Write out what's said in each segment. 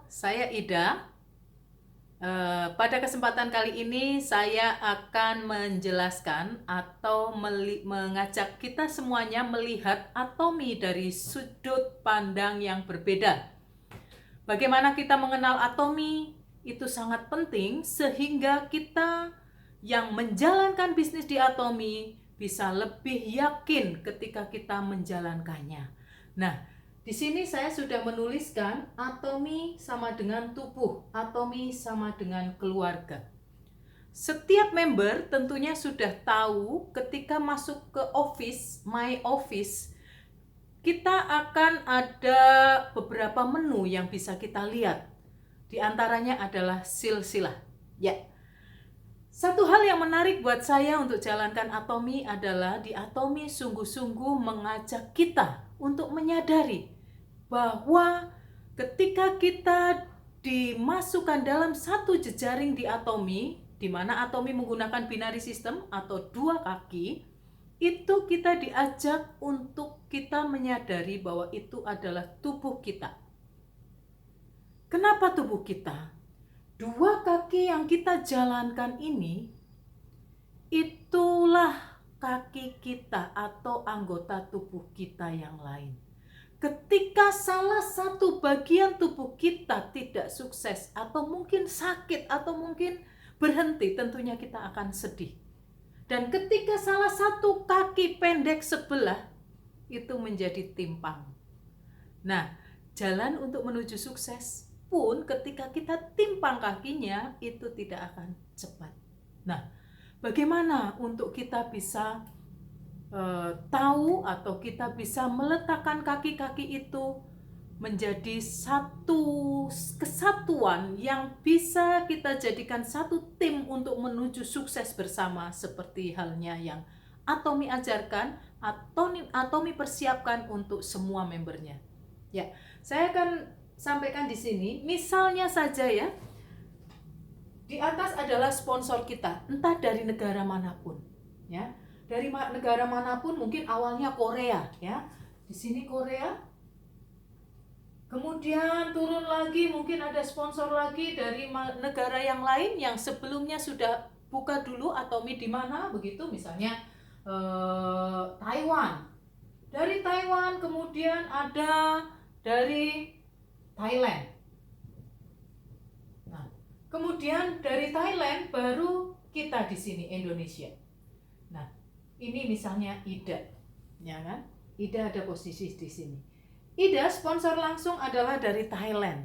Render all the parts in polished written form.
saya Ida. Pada kesempatan kali ini saya akan menjelaskan atau mengajak kita semuanya melihat atomi dari sudut pandang yang berbeda. Bagaimana kita mengenal atomi itu sangat penting sehingga kita yang menjalankan bisnis di atomi bisa lebih yakin ketika kita menjalankannya. Nah, di sini saya sudah menuliskan atomi sama dengan tubuh, atomi sama dengan keluarga. Setiap member tentunya sudah tahu ketika masuk ke office, my office, kita akan ada beberapa menu yang bisa kita lihat. Di antaranya adalah silsilah. Ya. Satu hal yang menarik buat saya untuk jalankan atomi adalah di atomi sungguh-sungguh mengajak kita untuk menyadari bahwa ketika kita dimasukkan dalam satu jejaring di atomi, di mana atomi menggunakan binary system atau dua kaki, itu kita diajak untuk kita menyadari bahwa itu adalah tubuh kita. Kenapa tubuh kita? Dua kaki yang kita jalankan ini, itulah kaki kita atau anggota tubuh kita yang lain. Ketika salah satu bagian tubuh kita tidak sukses atau mungkin sakit atau mungkin berhenti, tentunya kita akan sedih. Dan ketika salah satu kaki pendek sebelah, itu menjadi timpang. Nah, jalan untuk menuju sukses pun ketika kita timpang kakinya, itu tidak akan cepat. Nah, bagaimana untuk kita bisa tahu atau kita bisa meletakkan kaki-kaki itu menjadi satu kesatuan yang bisa kita jadikan satu tim untuk menuju sukses bersama, seperti halnya yang atomi ajarkan, atomi persiapkan untuk semua membernya. Ya, saya akan sampaikan di sini, misalnya saja ya, di atas adalah sponsor kita, entah dari negara manapun, ya, dari negara manapun, mungkin awalnya Korea, ya, di sini Korea, kemudian turun lagi, mungkin ada sponsor lagi dari negara yang lain yang sebelumnya sudah buka dulu atomi di mana, begitu, misalnya Taiwan, dari Taiwan, kemudian ada dari Thailand. Nah, kemudian dari Thailand baru kita di sini Indonesia. Nah, ini misalnya Ida, ya kan? Ida ada posisi di sini. Ida sponsor langsung adalah dari Thailand.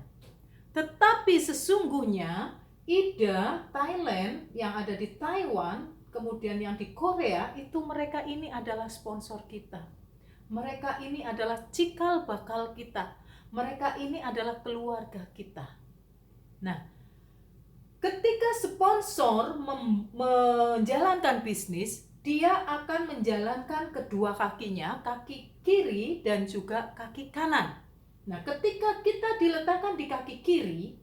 Tetapi sesungguhnya Ida Thailand yang ada di Taiwan, kemudian yang di Korea, itu mereka ini adalah sponsor kita. Mereka ini adalah cikal bakal kita. Mereka ini adalah keluarga kita. Nah, ketika sponsor menjalankan bisnis, dia akan menjalankan kedua kakinya, kaki kiri dan juga kaki kanan. Nah, ketika kita diletakkan di kaki kiri,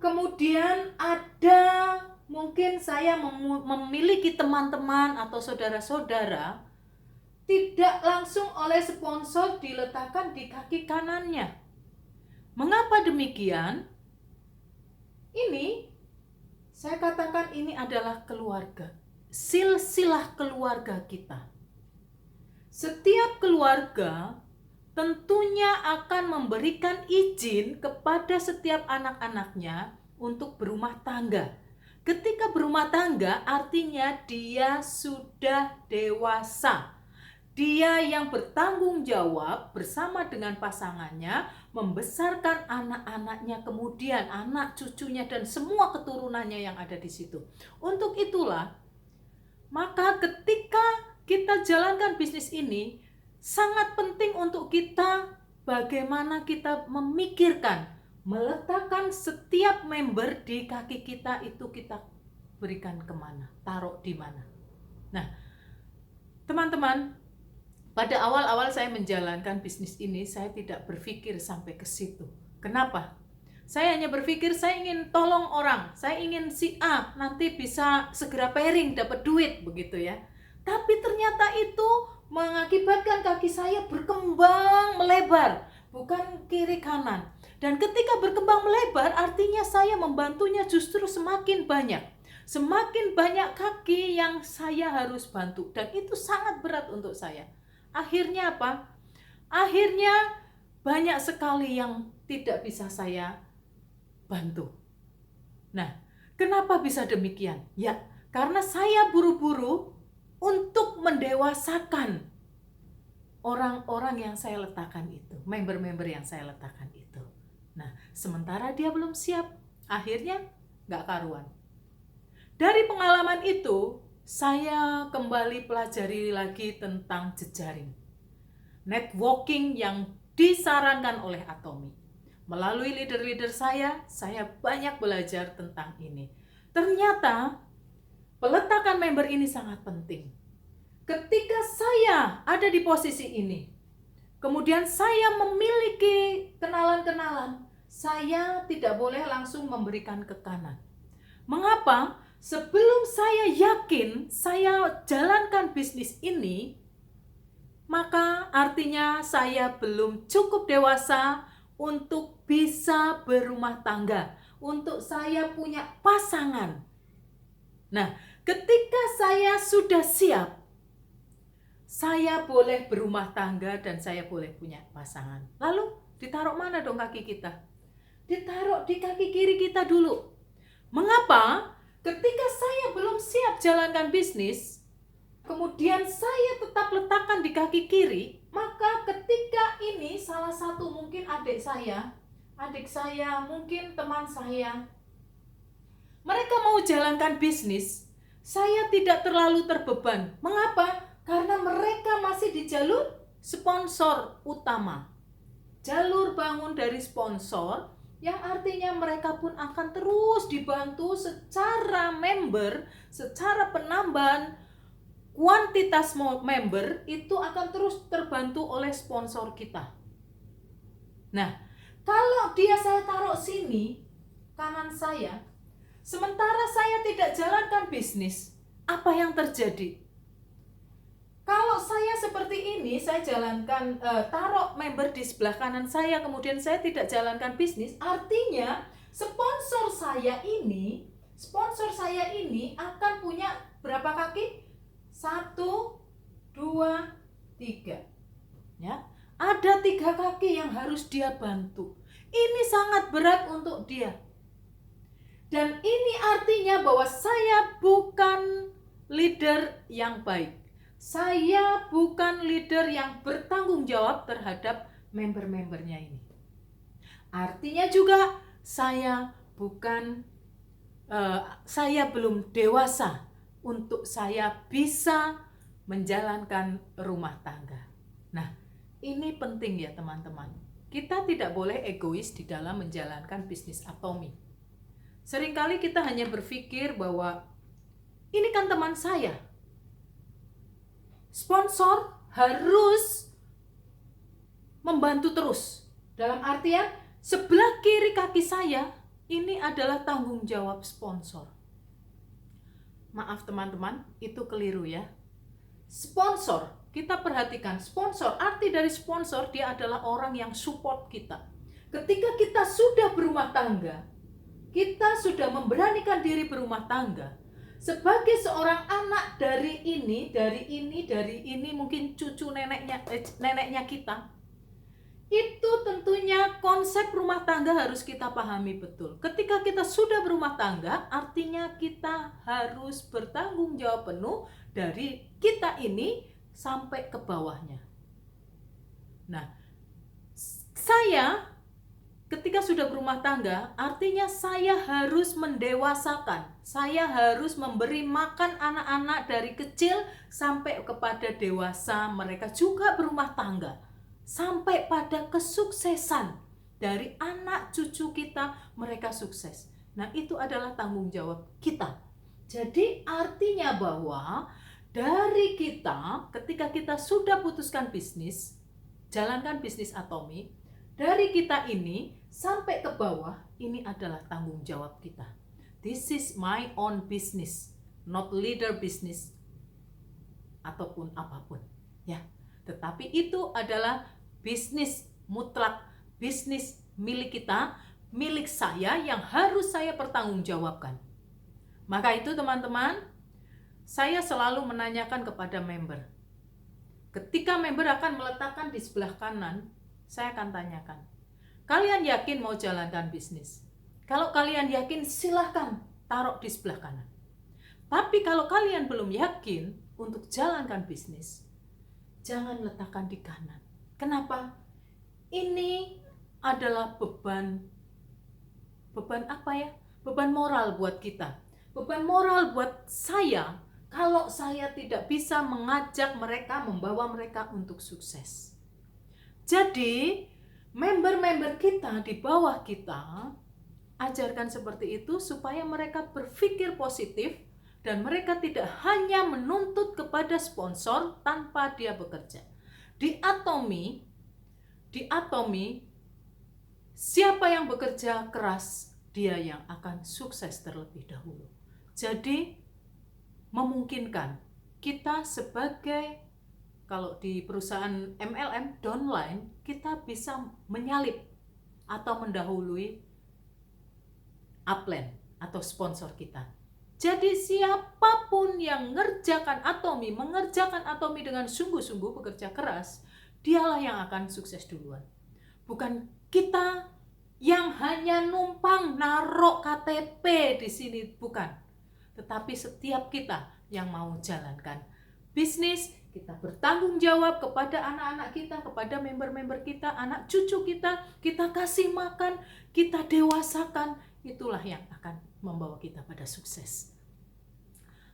kemudian ada mungkin saya memiliki teman-teman atau saudara-saudara, tidak langsung oleh sponsor diletakkan di kaki kanannya. Mengapa demikian? Ini saya katakan ini adalah keluarga, silsilah keluarga kita. Setiap keluarga tentunya akan memberikan izin kepada setiap anak-anaknya untuk berumah tangga. Ketika berumah tangga artinya dia sudah dewasa. Dia yang bertanggung jawab bersama dengan pasangannya membesarkan anak-anaknya, kemudian anak cucunya dan semua keturunannya yang ada di situ. Untuk itulah, maka ketika kita jalankan bisnis ini, sangat penting untuk kita bagaimana kita memikirkan, meletakkan setiap member di kaki kita itu kita berikan kemana, taruh di mana. Nah, teman-teman, pada awal-awal saya menjalankan bisnis ini, saya tidak berpikir sampai ke situ. Kenapa? Saya hanya berpikir saya ingin tolong orang, saya ingin si A nanti bisa segera pairing, dapat duit, begitu ya. Tapi ternyata itu mengakibatkan kaki saya berkembang melebar, bukan kiri kanan. Dan ketika berkembang melebar, artinya saya membantunya justru semakin banyak. Semakin banyak kaki yang saya harus bantu. Dan itu sangat berat untuk saya. Akhirnya apa? Akhirnya banyak sekali yang tidak bisa saya bantu. Nah, kenapa bisa demikian? Ya, karena saya buru-buru untuk mendewasakan orang-orang yang saya letakkan itu, member-member yang saya letakkan itu. Nah, sementara dia belum siap, akhirnya nggak karuan. Dari pengalaman itu, saya kembali pelajari lagi tentang jejaring. Networking yang disarankan oleh Atomy. Melalui leader-leader saya banyak belajar tentang ini. Ternyata, peletakan member ini sangat penting. Ketika saya ada di posisi ini, kemudian saya memiliki kenalan-kenalan, saya tidak boleh langsung memberikan ke kanan. Mengapa? Sebelum saya yakin saya jalankan bisnis ini, maka artinya saya belum cukup dewasa untuk bisa berumah tangga, untuk saya punya pasangan. Nah, ketika saya sudah siap, saya boleh berumah tangga dan saya boleh punya pasangan. Lalu ditaruh mana dong kaki kita? Ditaruh di kaki kiri kita dulu. Mengapa? Ketika saya belum siap jalankan bisnis, kemudian saya tetap letakkan di kaki kiri, maka ketika ini salah satu mungkin adik saya, mungkin teman saya, mereka mau jalankan bisnis, saya tidak terlalu terbeban. Mengapa? Karena mereka masih di jalur sponsor utama. Jalur bangun dari sponsor, yang artinya mereka pun akan terus dibantu secara member, secara penambahan kuantitas member itu akan terus terbantu oleh sponsor kita. Nah, kalau dia saya taruh sini, kanan saya, sementara saya tidak jalankan bisnis, apa yang terjadi? Kalau saya seperti ini, saya jalankan, taruh member di sebelah kanan saya, kemudian saya tidak jalankan bisnis, artinya sponsor saya ini akan punya berapa kaki? 1, 2, 3. Ya, ada 3 kaki yang harus dia bantu. Ini sangat berat untuk dia. Dan ini artinya bahwa saya bukan leader yang baik. Saya bukan leader yang bertanggung jawab terhadap member-membernya ini. Artinya juga saya belum dewasa untuk saya bisa menjalankan rumah tangga. Nah, ini penting ya teman-teman. Kita tidak boleh egois di dalam menjalankan bisnis Atomy. Seringkali kita hanya berpikir bahwa ini kan teman saya. Sponsor harus membantu terus. Dalam artian, sebelah kiri kaki saya, ini adalah tanggung jawab sponsor. Maaf teman-teman, itu keliru ya. Sponsor, kita perhatikan, sponsor, arti dari sponsor, dia adalah orang yang support kita. Ketika kita sudah berumah tangga, kita sudah memberanikan diri berumah tangga, sebagai seorang anak dari ini, mungkin cucu neneknya kita, itu tentunya konsep rumah tangga harus kita pahami betul. Ketika kita sudah berumah tangga, artinya kita harus bertanggung jawab penuh dari kita ini sampai ke bawahnya. Nah, saya ketika sudah berumah tangga, artinya saya harus mendewasakan. Saya harus memberi makan anak-anak dari kecil sampai kepada dewasa. Mereka juga berumah tangga. Sampai pada kesuksesan dari anak cucu kita, mereka sukses. Nah, itu adalah tanggung jawab kita. Jadi artinya bahwa dari kita, ketika kita sudah putuskan bisnis, jalankan bisnis Atomy, dari kita ini sampai ke bawah, ini adalah tanggung jawab kita. This is my own business, not leader business ataupun apapun, ya. Tetapi itu adalah bisnis mutlak, bisnis milik kita, milik saya yang harus saya pertanggungjawabkan. Maka itu teman-teman, saya selalu menanyakan kepada member. Ketika member akan meletakkan di sebelah kanan, saya akan tanyakan, kalian yakin mau jalankan bisnis? Kalau kalian yakin, silahkan taruh di sebelah kanan. Tapi kalau kalian belum yakin untuk jalankan bisnis, jangan letakkan di kanan. Kenapa? Ini adalah beban apa ya? Beban moral buat kita. Beban moral buat saya kalau saya tidak bisa mengajak mereka, membawa mereka untuk sukses. Jadi, member-member kita di bawah kita, ajarkan seperti itu supaya mereka berpikir positif dan mereka tidak hanya menuntut kepada sponsor tanpa dia bekerja. Di Atomy, siapa yang bekerja keras, dia yang akan sukses terlebih dahulu. Jadi, memungkinkan kita sebagai, kalau di perusahaan MLM downline, kita bisa menyalip atau mendahului upline atau sponsor kita. Jadi siapapun yang mengerjakan Atomy dengan sungguh-sungguh bekerja keras, dialah yang akan sukses duluan. Bukan kita yang hanya numpang narok KTP di sini, bukan. Tetapi setiap kita yang mau jalankan bisnis, kita bertanggung jawab kepada anak-anak kita, kepada member-member kita, anak cucu kita, kita kasih makan, kita dewasakan, itulah yang akan membawa kita pada sukses.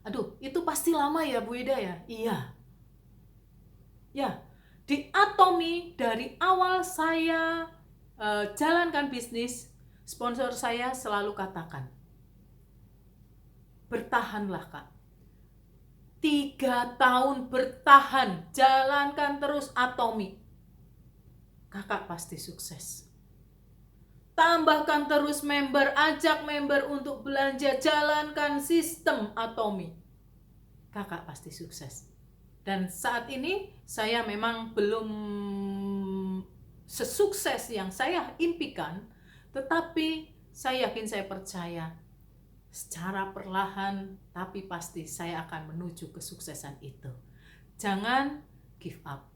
Aduh, itu pasti lama ya Bu Ida ya? Iya. Ya, di Atomy dari awal saya jalankan bisnis, sponsor saya selalu katakan, bertahanlah Kak. 3 tahun bertahan, jalankan terus Atomy. Kakak pasti sukses. Tambahkan terus member, ajak member untuk belanja, jalankan sistem Atomy. Kakak pasti sukses. Dan saat ini saya memang belum sesukses yang saya impikan, tetapi saya yakin, saya percaya secara perlahan tapi pasti saya akan menuju kesuksesan itu. Jangan give up,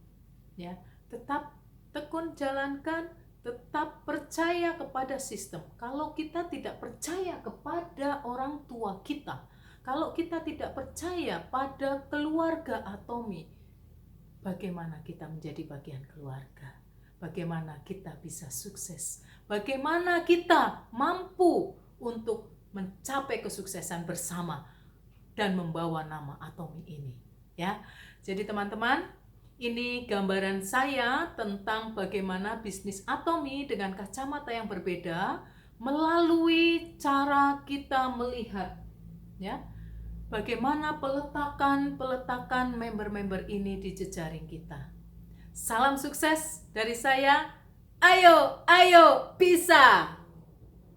ya. Tetap tekun jalankan, tetap percaya kepada sistem. Kalau kita tidak percaya kepada orang tua kita, kalau kita tidak percaya pada keluarga Atomy, bagaimana kita menjadi bagian keluarga? Bagaimana kita bisa sukses? Bagaimana kita mampu untuk mencapai kesuksesan bersama dan membawa nama Atomy ini, ya. Jadi teman-teman, ini gambaran saya tentang bagaimana bisnis Atomy dengan kacamata yang berbeda melalui cara kita melihat, ya. Bagaimana peletakan member-member ini di jejaring kita. Salam sukses dari saya. Ayo bisa.